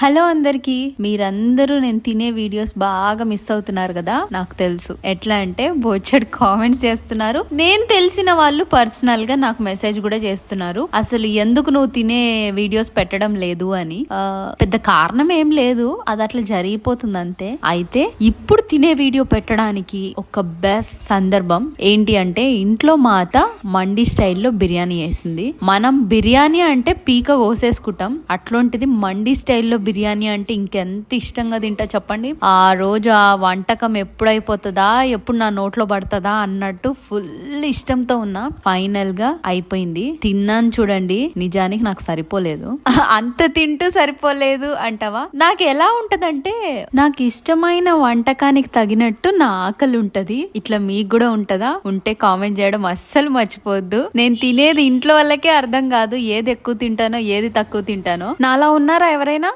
Hello అందరికి, మీరందరూ నేను తినే వీడియోస్ బాగా మిస్ అవుతున్నారు కదా. నాకు తెలుసు ఎట్లా అంటే బోచెడ్ కామెంట్స్ చేస్తున్నారు. నేను తెలిసిన వాళ్ళు పర్సనల్ గా నాకు మెసేజ్ కూడా చేస్తున్నారు, అసలు ఎందుకు నువ్వు తినే వీడియోస్ పెట్టడం లేదు అని. పెద్ద కారణం ఏం లేదు, అది అట్లా జరిగిపోతుంది అంతే. అయితే ఇప్పుడు తినే వీడియో పెట్టడానికి ఒక బెస్ట్ సందర్భం ఏంటి అంటే, ఇంట్లో మా అత్త మండి స్టైల్లో బిర్యానీ వేసింది. మనం బిర్యానీ అంటే పీక కోసేసుకుంటాం, అట్లాంటిది మండి స్టైల్లో బిర్యానీ అంటే ఇంకెంత ఇష్టంగా తింటా చెప్పండి. ఆ రోజు ఆ వంటకం ఎప్పుడైపోతుందా, ఎప్పుడు నా నోట్లో పడుతుందా అన్నట్టు ఫుల్ ఇష్టంతో ఉన్నా. ఫైనల్ గా అయిపోయింది, తిన్నాను చూడండి. నిజానికి నాకు సరిపోలేదు. అంత తింటూ సరిపోలేదు అంటావా? నాకు ఎలా ఉంటదంటే, నాకు ఇష్టమైన వంటకానికి తగినట్టు నా ఆకలి ఉంటది. ఇట్లా మీకు కూడా ఉంటదా? ఉంటే కామెంట్ చేయడం అస్సలు మర్చిపోవద్దు. నేను తినేది ఇంట్లో వాళ్ళకే అర్థం కాదు, ఏది ఎక్కువ తింటానో ఏది తక్కువ తింటానో. నాలా ఉన్నారా ఎవరైనా?